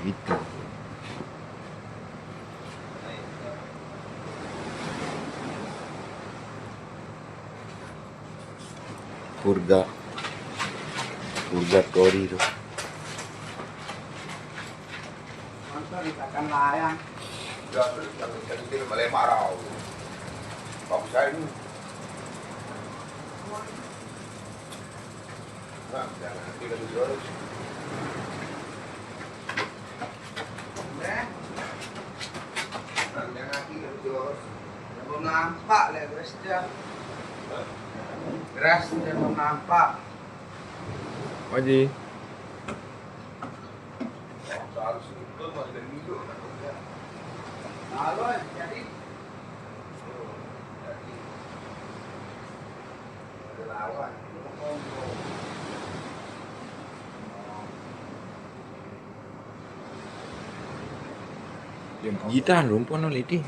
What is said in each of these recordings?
Itu purgatori tuh. Nonton ikan layang. Jangan malah marah. Bang saya ini. Nah, jangan tidak dijual. Jangan tidak dijual. Belum nampak lah beras dia. Beras dia belum nampak. Oji. Harus itu masih dari dulu. Lalu jadi ada lawan. Yang gitar rumpon oleh di.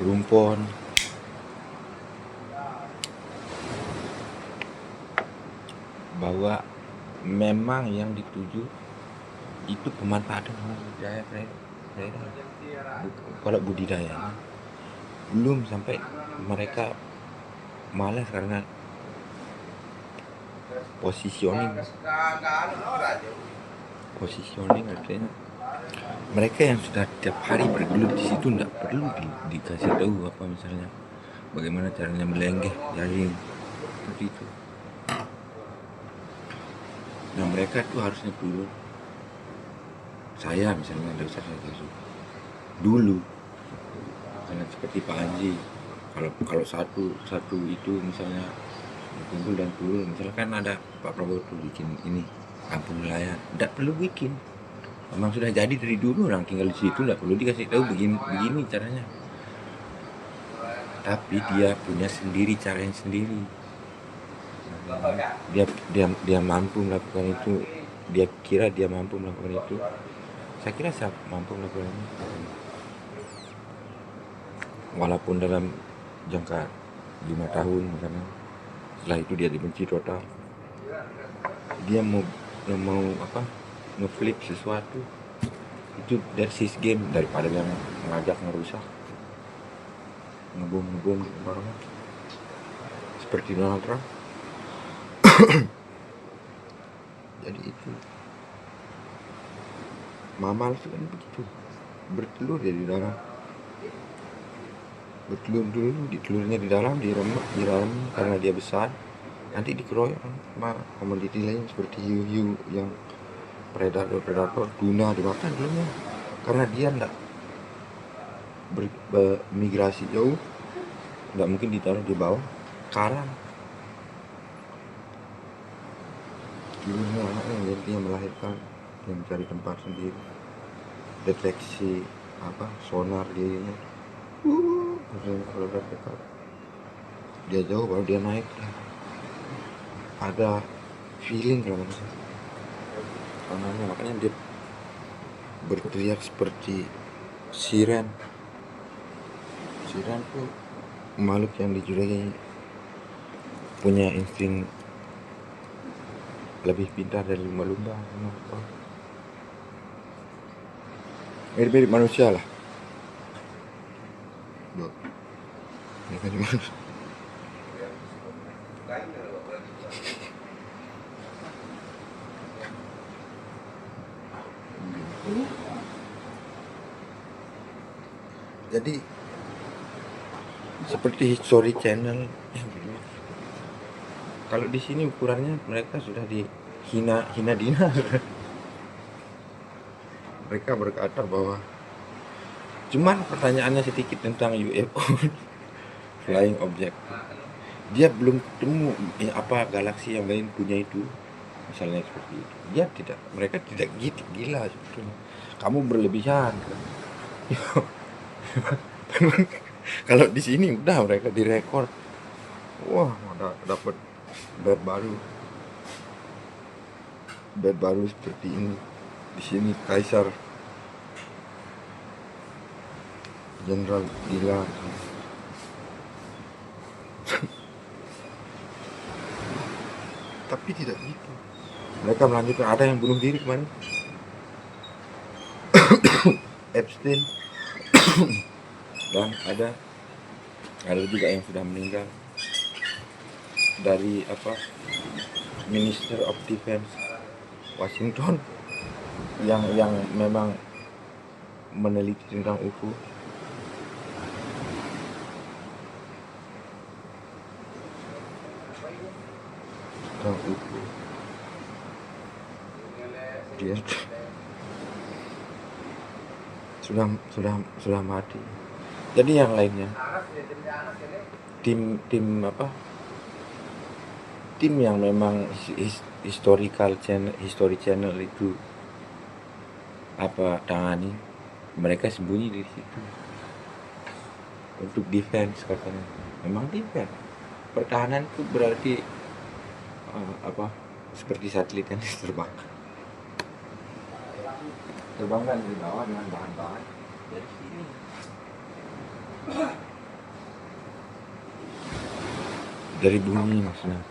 Rumpon. Bahwa memang yang dituju itu pemanfaatan budaya daerah. Kalau budidaya belum sampai mereka malas karena positioning artinya mereka yang sudah tiap hari bergelut di situ tidak perlu dikasih tahu apa misalnya bagaimana caranya melenggeh jaring seperti itu. Nah mereka tuh harusnya turun. Saya misalnya ada usah saya kasih dulu karena seperti Pak Anji kalau satu itu misalnya kumpul dan turun misalkan ada Pak Prabowo tuh bikin ini kampung nelayan tidak perlu bikin memang sudah jadi dari dulu orang tinggal di situ tidak perlu dikasih tahu begini caranya tapi dia punya sendiri caranya sendiri dia mampu melakukan itu dia kira dia mampu melakukan itu saya kira saya mampu melakukan itu walaupun dalam jangka 5 tahun misalnya setelah itu dia dibenci total dia mau apa ngeflip sesuatu itu dari sis game daripada yang mengajak ngerusak ngebom di kemarin seperti Donald Trump. Jadi itu mamal itu kan begitu bertelur dia di dalam bertelur dulu telurnya di dalam direm karena dia besar nanti dikeroyok sama komoditi lain seperti hiu yang predator tuna dimakan dulunya karena dia enggak bermigrasi jauh enggak mungkin ditaruh di bawah karang dulunya anaknya dia melahirkan dia mencari tempat sendiri deteksi apa sonar dia kalau dekat dia jauh baru dia naik ada feeling kalau manusia anaknya makanya dia berteriak seperti siren tuh makhluk yang dijuluki punya insting lebih pintar dari lumba-lumba mirip manusia lah mereka di mana jadi seperti History Channel kalau di sini ukurannya mereka sudah dihina dina mereka berkata bahwa cuman pertanyaannya sedikit tentang UFO flying object dia belum ketemu apa galaksi yang lain punya itu misalnya seperti itu mereka tidak gitu gila sebetulnya kamu berlebihan kalau di sini udah mereka direkord wah dapat bed baru seperti ini di sini Kaisar Jenderal gila tapi tidak gitu mereka melanjutkan ada yang bunuh diri kemarin Epstein. Dan ada juga yang sudah meninggal dari Minister of Defense Washington yang memang meneliti tentang UFO. Dia sudah mati. Jadi yang lainnya tim yang memang history channel itu tangani, mereka sembunyi di situ untuk defense katanya. Memang defense, pertahanan itu berarti seperti satelit yang terbangkan dari bawah dengan bahan-bahan dari sini. Dari bumi maksudnya.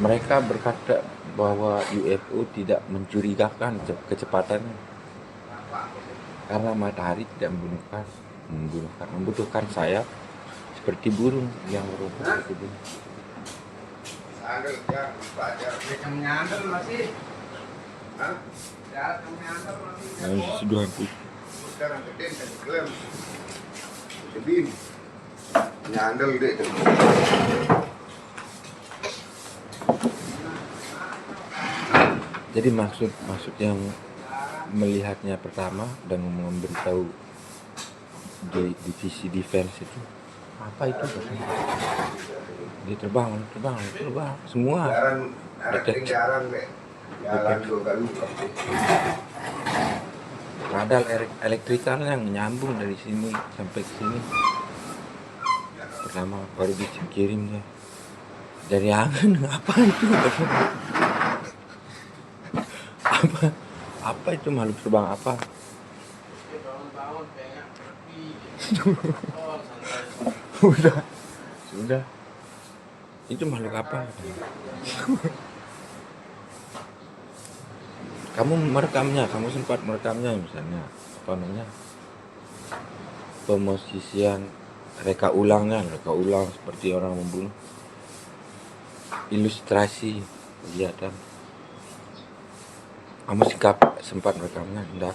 Mereka berkata bahwa UFO tidak mencurigakan kecepatannya karena matahari tidak membutuhkan sayap seperti burung yang merumput di bumi. Sandal yang belajar. Macam nyandel masih. Hah? Ya, macam nyandel masih. Seduhan Sekarang gede kan klaim. Sebim. Nyandel deh. Jadi maksud yang melihatnya pertama dan memberitahu divisi defense itu apa itu? Dia terbang semua. Jarang deh. Jalan juga lupa. Radar elektrikal yang nyambung dari sini sampai ke sini. Pertama baru dikirimnya dari angin. Apa itu? apa itu makhluk terbang apa? Sudah itu makhluk apa? Kamu sempat merekamnya misalnya pemosisian reka ulang seperti orang membunuh, ilustrasi kegiatan. Kamu sempat merekamnya? Enggak.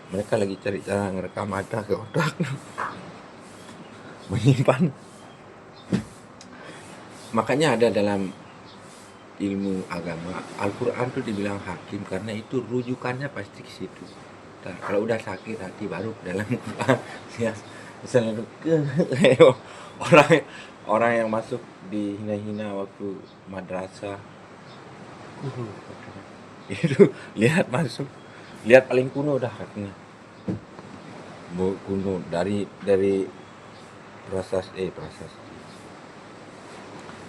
Mereka lagi cari cara ngerekam ada ke otak. Menyimpan. Makanya ada dalam ilmu agama, Al-Quran tuh dibilang hakim karena itu rujukannya pasti ke situ. Nah, kalau udah sakit hati baru dalam Quran. Ya, misalnya orang yang masuk dihina-hina waktu madrasah. Itu lihat paling kuno dah katanya. Kuno dari proses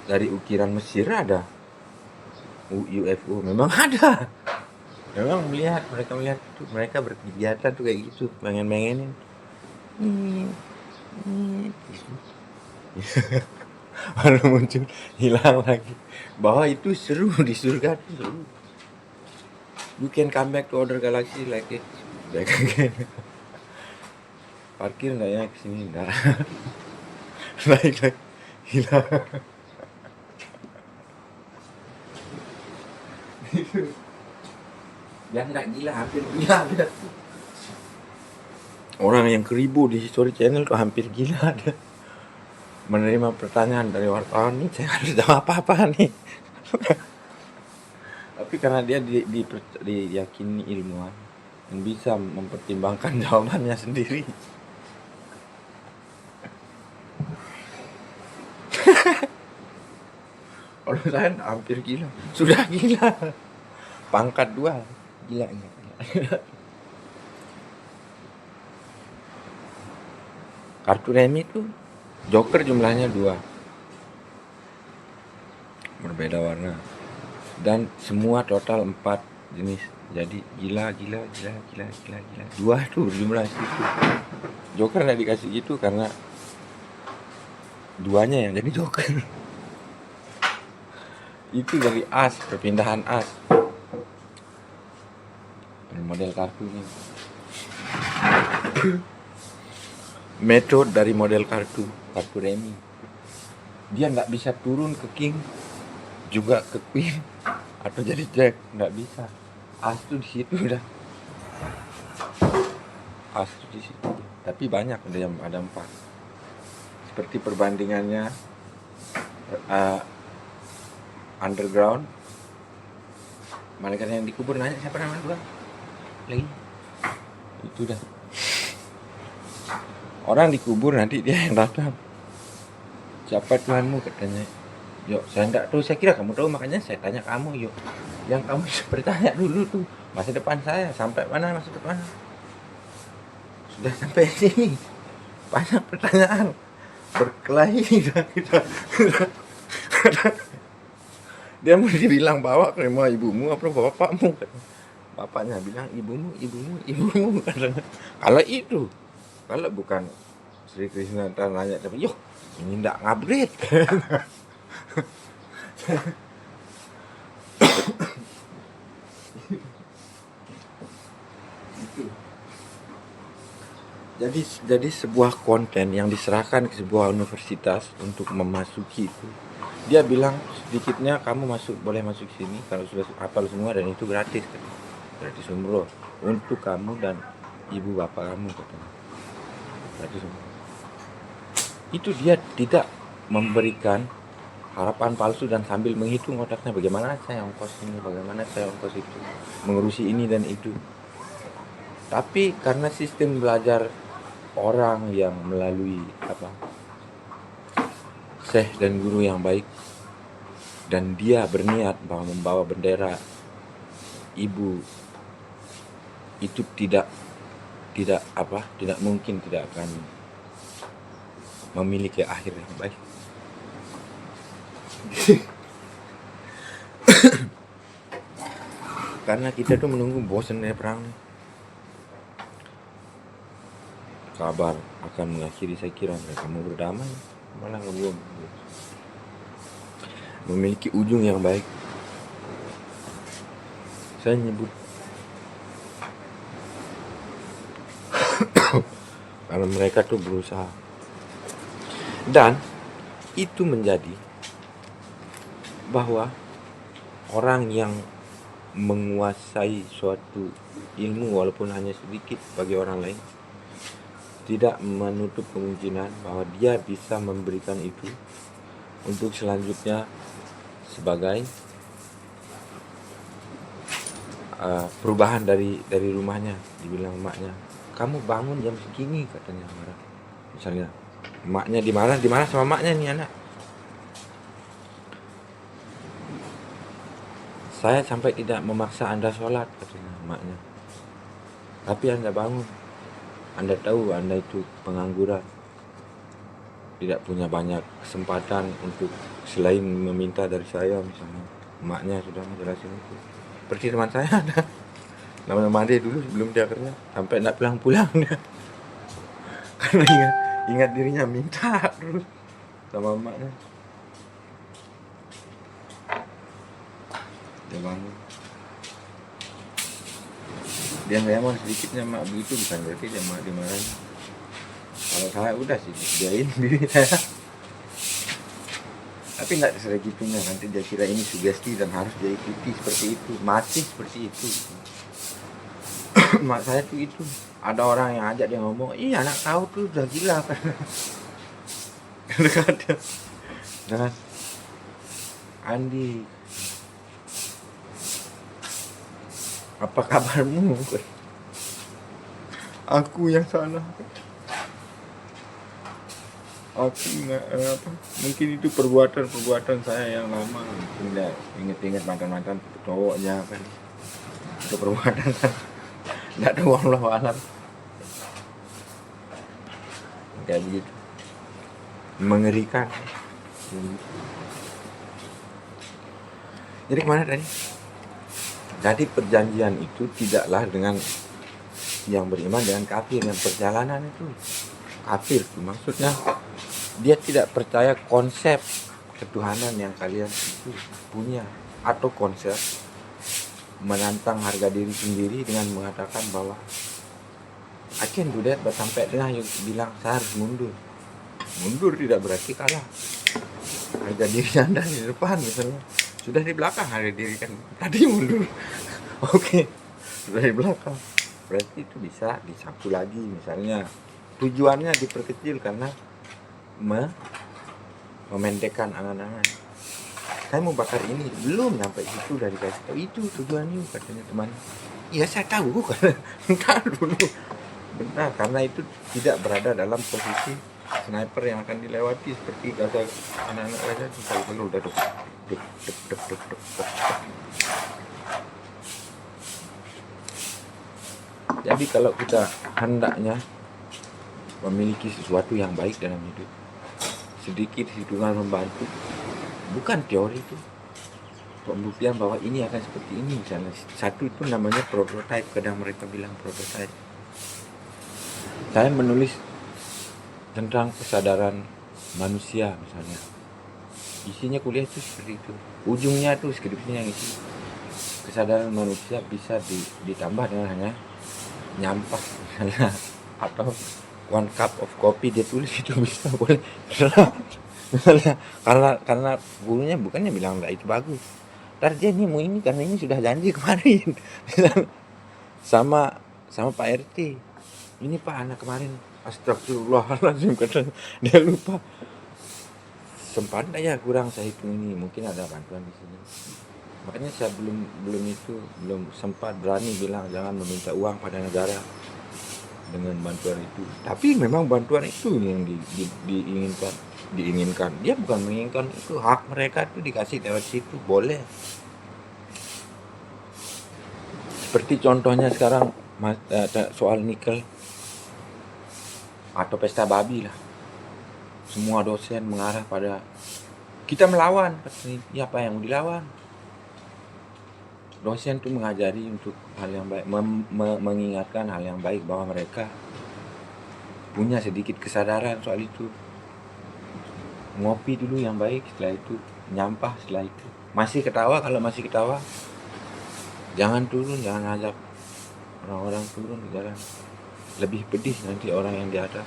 dari ukiran Mesir ada UFO, memang ada. Memang mereka melihat itu, mereka berkegiatan tuh kayak gitu, pengen-pengenin. Baru muncul, hilang lagi. Bahwa itu seru di surga itu seru. You can come back to other galaxy like it back again. Parkir nggak ya kesini? Nggak. Naik hilang. Biar nggak gila, hampir gila ada. Orang yang keribu di History Channel tuh hampir gila ada. Menerima pertanyaan dari wartawan nih, saya harus jawab apa nih? Tapi karena dia diyakini ilmuwan dan bisa mempertimbangkan jawabannya sendiri. Kalau saya hampir gila, sudah gila. Pangkat 2, gila. Kartu remi itu joker jumlahnya 2, berbeda warna, dan semua total 4 jenis. Jadi gila 2 tuh jumlah situ. Joker nggak dikasih gitu karena 2-nya yang jadi joker. Itu dari as, perpindahan as. Ini model kartunya. Metode dari model kartu remi. Dia nggak bisa turun ke king, juga ke queen, atau jadi jack, nggak bisa. As tuh di situ udah. As tuh di situ. Tapi banyak, ada 4. Seperti perbandingannya underground. Malaikat yang dikubur nanya siapa nama gua lagi. Itu dah. Orang dikubur nanti dia yang datang. Siapa Tuhanmu katanya. Yuk, saya enggak tahu, saya kira kamu tahu, makanya saya tanya kamu. Yuk, yang kamu bertanya dulu tuh masa depan saya, sampai mana masa depan. Sudah sampai sini, banyak pertanyaan, berkelahi kita. Dia mau dibilang bawa ke rumah ibumu apa bapakmu. Bapaknya bilang ibumu katanya. Kalau bukan Sri Krishna nanya, tapi yuk ini ndak ngupgrade. Jadi sebuah konten yang diserahkan ke sebuah universitas untuk memasuki itu, dia bilang sedikitnya kamu boleh masuk sini kalau sudah hafal semua, dan itu gratis umroh untuk kamu dan ibu bapak kamu katanya. Gratis umroh. Itu dia tidak memberikan harapan palsu dan sambil menghitung otaknya, bagaimana saya ongkos ini, bagaimana saya ongkos itu, mengurusi ini dan itu. Tapi karena sistem belajar orang yang melalui syekh dan guru yang baik, dan dia berniat bahwa membawa bendera ibu itu tidak mungkin tidak akan memiliki akhir yang baik. Karena kita tuh menunggu bosan ya perang nih. Kabar akan mengakhiri, saya kira mereka mau berdamai, malah belum memiliki ujung yang baik. Saya nyebut karena mereka tuh berusaha, dan itu menjadi bahwa orang yang menguasai suatu ilmu walaupun hanya sedikit bagi orang lain tidak menutup kemungkinan bahwa dia bisa memberikan itu untuk selanjutnya sebagai perubahan dari rumahnya. Dibilang emaknya, kamu bangun jam segini katanya, marah. Misalnya emaknya dimarah sama emaknya nih anak. Saya sampai tidak memaksa Anda sholat katanya emaknya, tapi Anda bangun. Anda tahu Anda itu pengangguran, tidak punya banyak kesempatan untuk selain meminta dari saya misalnya. Emaknya sudah menjelaskan itu. Seperti teman saya ada namanya mandi dulu sebelum dia kerja, sampai tidak pulang dia karena ingat dirinya minta terus sama emaknya. Dia bangun, dia memang sedikitnya mak begitu, bukan berarti dia mak dimarahin. Kalau saya udah sih diain diri saya, tapi nggak segitunya, nanti dia kira ini sugesti dan harus dia ikuti seperti itu, masih seperti itu. Mak saya tuh itu, ada orang yang ajak dia ngomong, iya anak kau tuh udah gila kan. Kadang-kadang dengan Andi, apa kabarmu? Aku yang salah. Aku mungkin itu perbuatan saya yang lama. Tidak ingat mantan cowoknya kan. Itu perbuatan kan. Tidak ada wallahu alam. Kayak begitu. Mengerikan. Jadi kemana tadi? Jadi perjanjian itu tidaklah dengan yang beriman dengan kafir. Yang perjalanan itu kafir, maksudnya dia tidak percaya konsep ketuhanan yang kalian itu punya, atau konsep menantang harga diri sendiri dengan mengatakan bahwa I can do that, sampai tengah bilang saya harus mundur. Mundur tidak berarti kalah. Harga diri Anda di depan misalnya, sudah di belakang harga diri kan tadi mundur. Oke, sudah di belakang, berarti itu bisa disapu lagi misalnya. Tujuannya diperkecil karena memendekkan angan-angan. Saya mau bakar ini, belum sampai situ udah dikasih tahu itu tujuannya, katanya teman. Iya saya tahu karena entar dulu. Benar, karena itu tidak berada dalam posisi sniper yang akan dilewati seperti kata anak-anak aja selalu udah duk. Jadi kalau kita hendaknya memiliki sesuatu yang baik dalam hidup, sedikit hitungan membantu, bukan teori itu, pembuktian bahwa ini akan seperti ini misalnya. Satu itu namanya prototype, kadang mereka bilang prototype. Saya menulis tentang kesadaran manusia misalnya, isinya kuliah itu seperti itu, ujungnya tuh skripsinya yang isi kesadaran manusia bisa ditambah dengan hanya nyampah misalnya, atau one cup of coffee dia tulis itu bisa boleh misalnya, karena gurunya bukannya bilang enggak itu bagus, ntar dia ini mau ini karena ini sudah janji kemarin. sama Pak RT, ini Pak anak kemarin, astagfirullahaladzim katanya, dia lupa. Sempat ya kurang saya hitung ini, mungkin ada bantuan di sini. Makanya saya belum sempat berani bilang jangan meminta uang pada negara dengan bantuan itu. Tapi memang bantuan itu yang diinginkan. Dia bukan menginginkan, itu hak mereka, itu dikasih lewat situ, boleh. Seperti contohnya sekarang soal nikel atau pesta babi lah. Semua dosen mengarah pada kita melawan. Ya apa yang mau dilawan? Dosen tuh mengajari untuk hal yang baik, mengingatkan hal yang baik, bahwa mereka punya sedikit kesadaran soal itu. Ngopi dulu yang baik, setelah itu nyampah, setelah itu masih ketawa. Kalau masih ketawa, jangan turun, jangan ajak orang-orang turun ke jalan. Lebih pedih nanti orang yang di atas.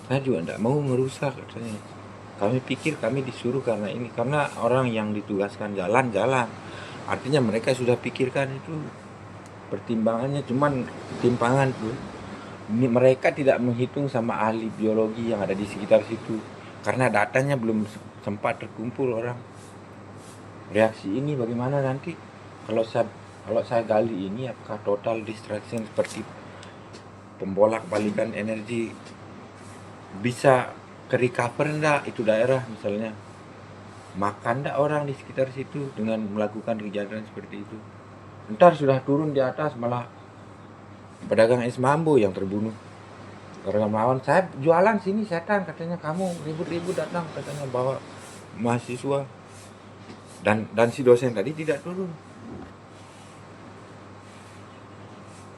Saya juga tidak mau merusak katanya. Kami pikir kami disuruh karena ini, karena orang yang ditugaskan jalan-jalan. Artinya mereka sudah pikirkan itu, pertimbangannya cuman timpangan tuh. Mereka tidak menghitung sama ahli biologi yang ada di sekitar situ, karena datanya belum sempat terkumpul orang. Reaksi ini bagaimana nanti kalau saya gali ini, apakah total distraction seperti pembolak-balikan energi bisa ke-recover enggak itu daerah misalnya, makan enggak orang di sekitar situ dengan melakukan kegiatan seperti itu. Ntar sudah turun di atas malah pedagang es mambo yang terbunuh karena melawan. Saya jualan sini setan katanya, kamu ribut-ribut datang katanya bawa mahasiswa, dan si dosen tadi tidak turun.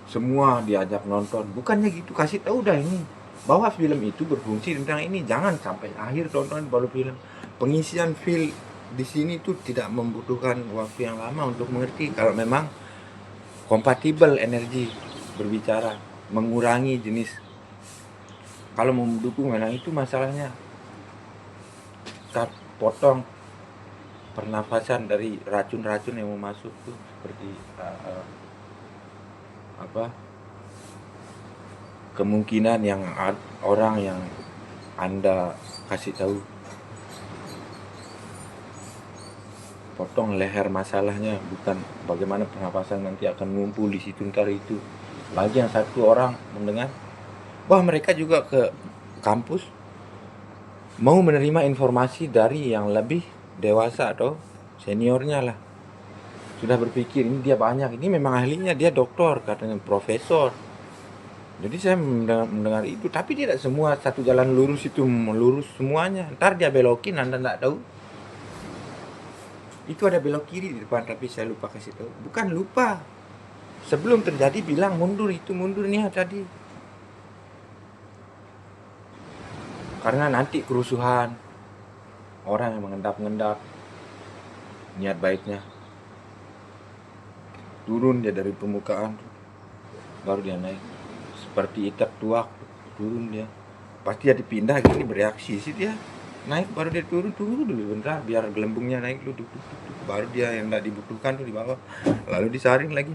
Semua diajak nonton, bukannya gitu, kasih tahu dah ini bahwa film itu berfungsi tentang ini, jangan sampai akhir tonton baru film. Pengisian film di sini tuh tidak membutuhkan waktu yang lama untuk mengerti, kalau memang kompatibel energi berbicara, mengurangi jenis. Kalau mau mendukung memang itu masalahnya, potong pernafasan dari racun-racun yang mau masuk tuh, seperti kemungkinan yang orang yang Anda kasih tahu, potong leher masalahnya, bukan bagaimana pernapasan nanti akan ngumpul di situ ntar itu. Lagi yang satu orang mendengar, wah mereka juga ke kampus mau menerima informasi dari yang lebih dewasa atau seniornya lah. Sudah berpikir ini dia banyak, ini memang ahlinya, dia doktor katanya, profesor. Jadi saya mendengar itu, tapi tidak semua satu jalan lurus itu melurus semuanya. Ntar dia belokin, Anda tidak tahu. Itu ada belok kiri di depan, tapi saya lupa kasih tahu. Bukan lupa, sebelum terjadi bilang mundur, itu mundur nih tadi. Karena nanti kerusuhan, orang yang mengendap-endap niat baiknya, turun dia dari permukaan, baru dia naik. Seperti ikat tuak, turun dia. Pasti dia dipindah gini, bereaksi sih dia. Naik baru dia turun, tunggu dulu bentar biar gelembungnya naik dulu, baru dia yang tidak dibutuhkan tuh di bawah, lalu disaring lagi,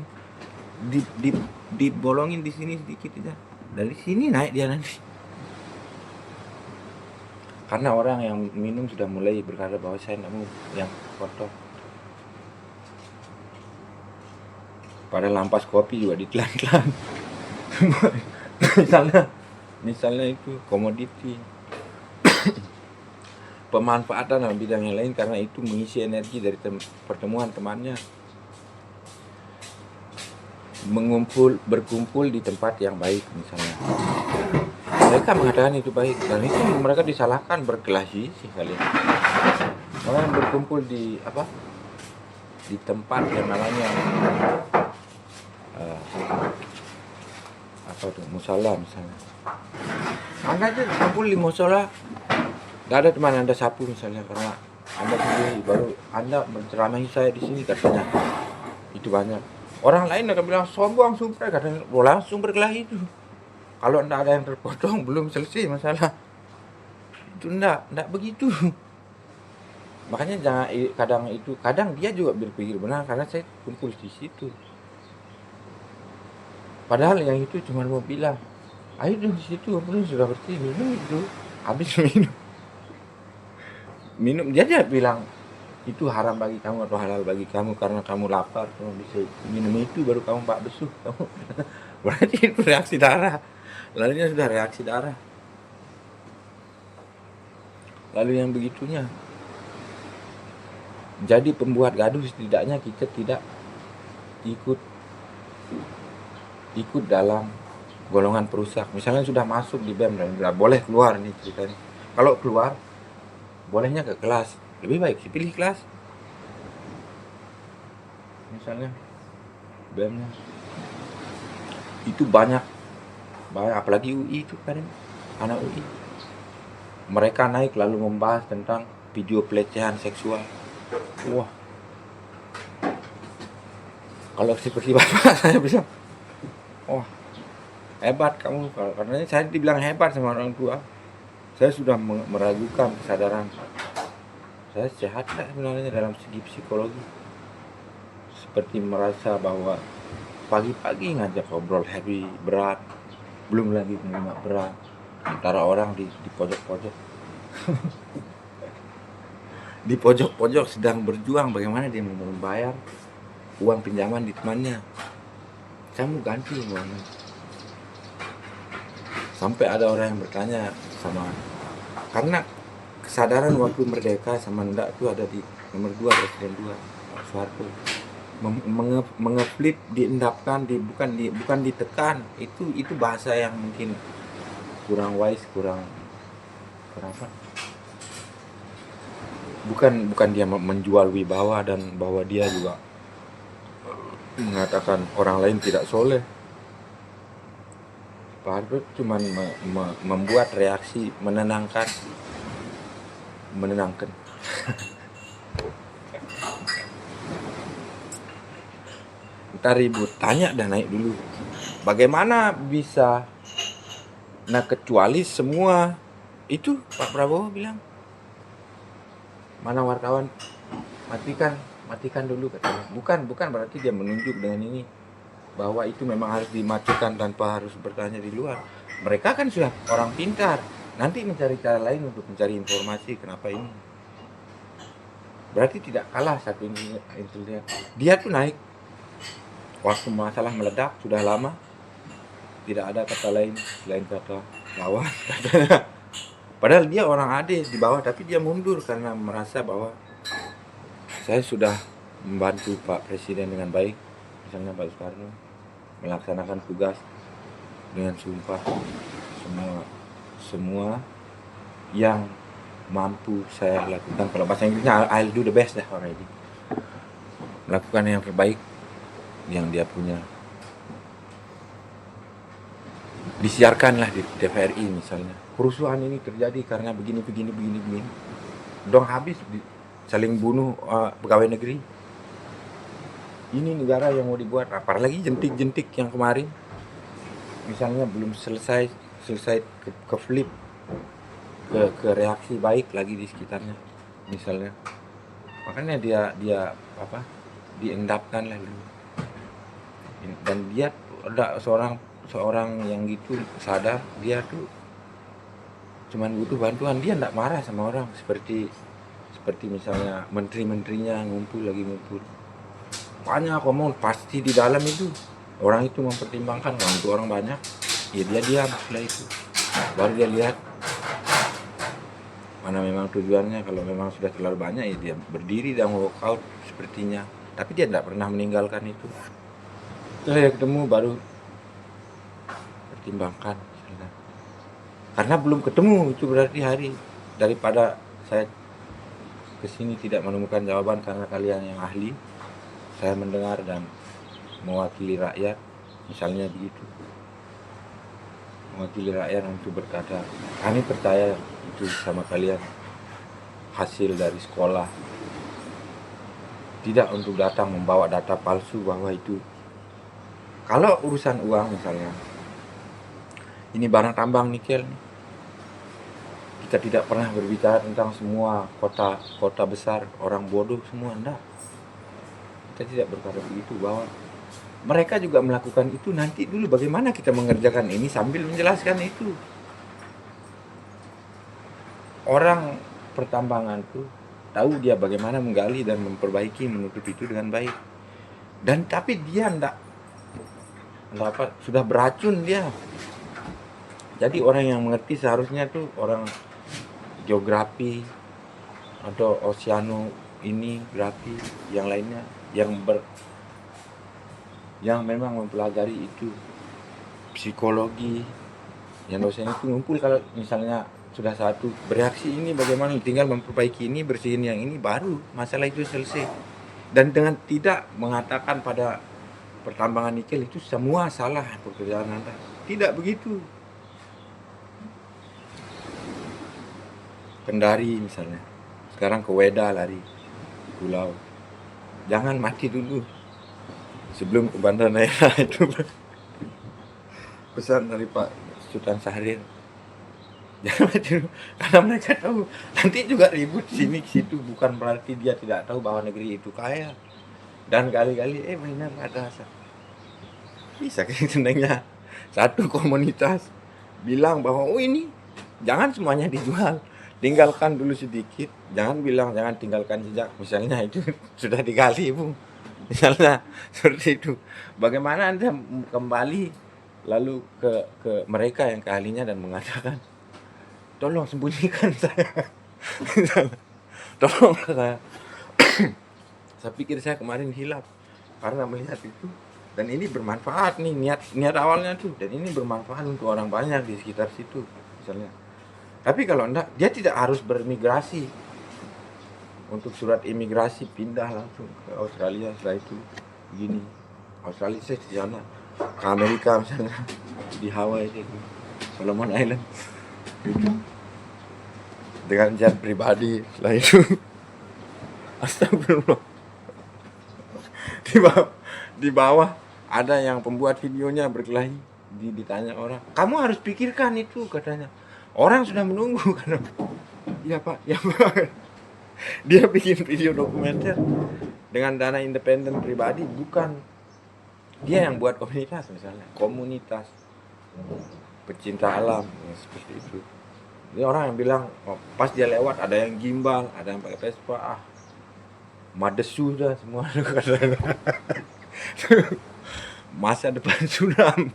dibolongin di sini sedikit aja, dari sini naik dia nanti. Karena orang yang minum sudah mulai berkata bahwa saya tidak mau yang kotor. Padahal ampas kopi juga ditelan-telan. misalnya itu komoditi. Pemanfaatan dalam bidang yang lain karena itu mengisi energi dari pertemuan temannya. Berkumpul di tempat yang baik misalnya. Mereka mengatakan itu baik dan itu mereka disalahkan berkelahi sih kalian. Orang berkumpul di di tempat yang namanya musola misalnya. Anda aja kumpul di musola, gak ada teman Anda sapu misalnya karena Anda sendiri, baru Anda menceramahi saya di sini katanya. Itu banyak. Orang lain akan bilang sombong, sumpah, katanya langsung berkelahi itu. Kalau tidak ada yang terpotong belum selesai masalah. Itu tidak begitu. Makanya kadang dia juga berpikir benar karena saya kumpul di situ. Padahal yang itu cuma mau bilang, ayo di situ, belum sudah bersih, minum itu. Habis minum dia bilang itu haram bagi kamu atau halal bagi kamu karena kamu lapar, kamu bisa minum itu baru kamu bak besuh kamu. Berarti itu reaksi darah. Lalunya sudah reaksi darah. Lalu yang begitunya. Jadi pembuat gaduh setidaknya kita tidak ikut dalam golongan perusak. Misalnya sudah masuk di BEM dan tidak boleh keluar nih ceritanya. Kalau keluar bolehnya ke kelas. Lebih baik sih pilih kelas. Misalnya BEM-nya itu banyak apalagi UI itu kan, anak UI. Mereka naik lalu membahas tentang video pelecehan seksual. Wah. Kalau seperti Bapak saya bilang, wah, hebat kamu. Karena saya dibilang hebat sama orang tua. Saya sudah meragukan kesadaran saya sehat nggak sebenarnya dalam segi psikologi. Seperti merasa bahwa pagi-pagi ngajak ngobrol heavy, berat, belum lagi menerima berat, antara orang di pojok-pojok. Di pojok-pojok sedang berjuang bagaimana dia membayar uang pinjaman di temannya. Saya mau ganti uangnya. Sampai ada orang yang bertanya sama, karena kesadaran waktu merdeka sama ndak itu ada di nomor 2 Presiden 2 Pak Soeharto. Mengeflip, diendapkan, bukan ditekan. Itu bahasa yang mungkin kurang wise, kurang apa? Bukan dia menjual wibawa dan bahwa dia juga mengatakan orang lain tidak soleh. Pak Harto cuma membuat reaksi menenangkan. Kita ribut, tanya dan naik dulu. Bagaimana bisa? Nah, kecuali semua itu Pak Prabowo bilang, mana wartawan, matikan dulu katanya. Bukan berarti dia menunjuk dengan ini bahwa itu memang harus dimatikan tanpa harus bertanya di luar. Mereka kan sudah orang pintar, nanti mencari cara lain untuk mencari informasi kenapa ini. Berarti tidak kalah satu ini. Dia tuh naik waktu masalah meledak sudah lama, tidak ada kata lain selain kata lawan katanya. Padahal dia orang adil di bawah, tapi dia mundur karena merasa bahwa saya sudah membantu Pak Presiden dengan baik, misalnya Pak Soekarno melaksanakan tugas dengan sumpah, semua yang mampu saya lakukan. Kalau bahasa Inggrisnya I'll do the best dah already. Melakukan yang terbaik yang dia punya. Disiarkanlah di TVRI misalnya, kerusuhan ini terjadi karena begini. Dong habis saling bunuh pegawai negeri. ini negara yang mau dibuat, apalagi jentik-jentik yang kemarin misalnya belum selesai ke flip ke reaksi baik lagi di sekitarnya misalnya, makanya dia apa, diendapkan lah dulu. Dan dia ada seorang yang gitu sadar dia tuh cuman butuh bantuan, dia enggak marah sama orang seperti misalnya menteri-menterinya ngumpul banyak ngomong, pasti di dalam itu orang itu mempertimbangkan kalau untuk orang banyak ya dia diam setelah itu, baru dia lihat mana memang tujuannya. Kalau memang sudah terlalu banyak ya dia berdiri dan walkout sepertinya, tapi dia tidak pernah meninggalkan itu. Setelah dia ketemu baru pertimbangkan misalnya. Karena belum ketemu itu berarti hari, daripada saya kesini tidak menemukan jawaban karena kalian yang ahli, saya mendengar dan mewakili rakyat misalnya begitu, mewakili rakyat untuk berkata kami percaya itu sama kalian, hasil dari sekolah, tidak untuk datang membawa data palsu bahwa itu. Kalau urusan uang misalnya, ini barang tambang nikel nih, kita tidak pernah berbicara tentang semua kota besar orang bodoh semua, enggak. Kita tidak berkata begitu, bahwa mereka juga melakukan itu. Nanti dulu bagaimana kita mengerjakan ini sambil menjelaskan itu. Orang pertambangan tuh tahu dia bagaimana menggali dan memperbaiki, menutup itu dengan baik. Dan tapi dia enggak apa, sudah beracun dia. Jadi orang yang mengerti seharusnya tuh orang geografi atau oceano ini grafi yang lainnya yang memang mempelajari itu, psikologi, yang dosen itu ngumpul. Kalau misalnya sudah satu bereaksi ini bagaimana, tinggal memperbaiki ini, bersihin yang ini, baru masalah itu selesai. Dan dengan tidak mengatakan pada pertambangan nikel itu semua salah pekerjaan Anda, tidak begitu. Kendari misalnya, sekarang ke Weda lari pulau, jangan mati dulu sebelum ke bandar daerah. Itu pesan dari Pak Sultan Syahrir, jangan mati dulu, karena mereka tahu nanti juga ribut sini situ. Bukan berarti dia tidak tahu bahwa negeri itu kaya, dan kali-kali benar ada bisa sebenarnya satu komunitas bilang bahwa ini jangan semuanya dijual, tinggalkan dulu sedikit. Jangan bilang jangan tinggalkan jejak, misalnya itu sudah digali Bu, misalnya seperti itu. Bagaimana Anda kembali lalu ke mereka yang keahlinya dan mengatakan tolong sembunyikan saya. Tolong saya. Saya pikir saya kemarin hilaf karena melihat itu, dan ini bermanfaat nih, niat awalnya tuh, dan ini bermanfaat untuk orang banyak di sekitar situ misalnya. Tapi kalau enggak, dia tidak harus bermigrasi. Untuk surat imigrasi pindah langsung ke Australia, setelah itu begini. Australia saya di sana, ke Amerika misalnya, di Hawaii itu, Solomon Island itu, dengan jet pribadi. Setelah itu astagfirullah, di bawah ada yang pembuat videonya berkelahi, ditanya orang, kamu harus pikirkan itu, katanya. Orang sudah menunggu karena ya Pak, ya Pak. Dia bikin video dokumenter dengan dana independen pribadi, bukan dia yang buat komunitas misalnya, komunitas pecinta alam ya, seperti itu. Ini orang yang bilang pas dia lewat ada yang gimbal, ada yang pakai Vespa, madesu dah semua. Masa depan suram.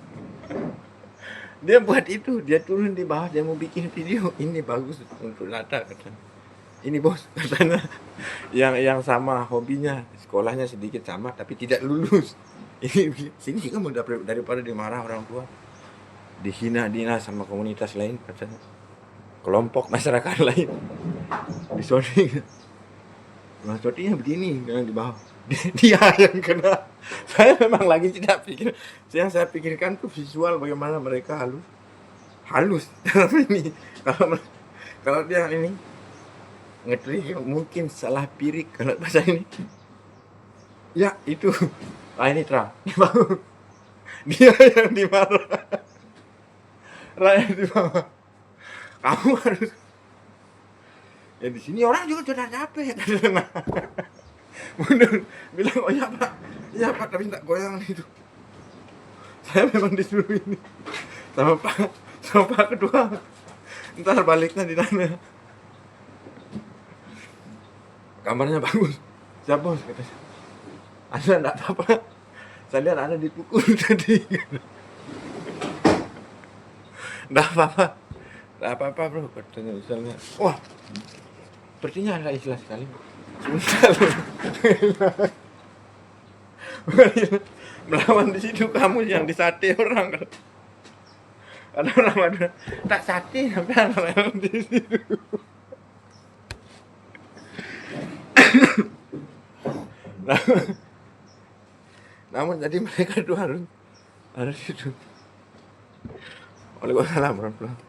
Dia buat itu, dia turun di bawah, dia mau bikin video, ini bagus untuk data katanya. Ini bos, katanya, yang sama hobinya, sekolahnya sedikit sama tapi tidak lulus. Ini sini kamu daripada dimarah orang tua, dihina sama komunitas lain katanya, kelompok masyarakat lain, disoding. Maksudnya begini, dengan di bawah. Dia yang kena. Saya memang lagi tidak pikir. Yang saya pikirkan tuh visual bagaimana mereka halus dalam ini. Kalau dia ini ngetrik mungkin salah pirik kalau bahasa ini. Ya itu ini terang, ini bangun. Dia yang dimarah. Rakyat di bawah. Kamu harus. Ya di sini orang juga sudah capek. Mundur, bilang oh iya pak, tapi tak goyang itu. Saya memang disuruh ini sama pak kedua. Ntar baliknya di mana? Kamarnya bagus. Siap bos katanya. Anda enggak apa-apa. Saya lihat Anda dipukul tadi. Enggak apa-apa bro, katanya misalnya. Wah, sepertinya Anda ikhlas sekali. Sebentar. Melawan di situ kamu yang disate orang. Ada orang ada tak sate sampai orang di situ. Namun jadi mereka itu harus itu. Waalaikumsalam warahmatullahi wabarakatuh.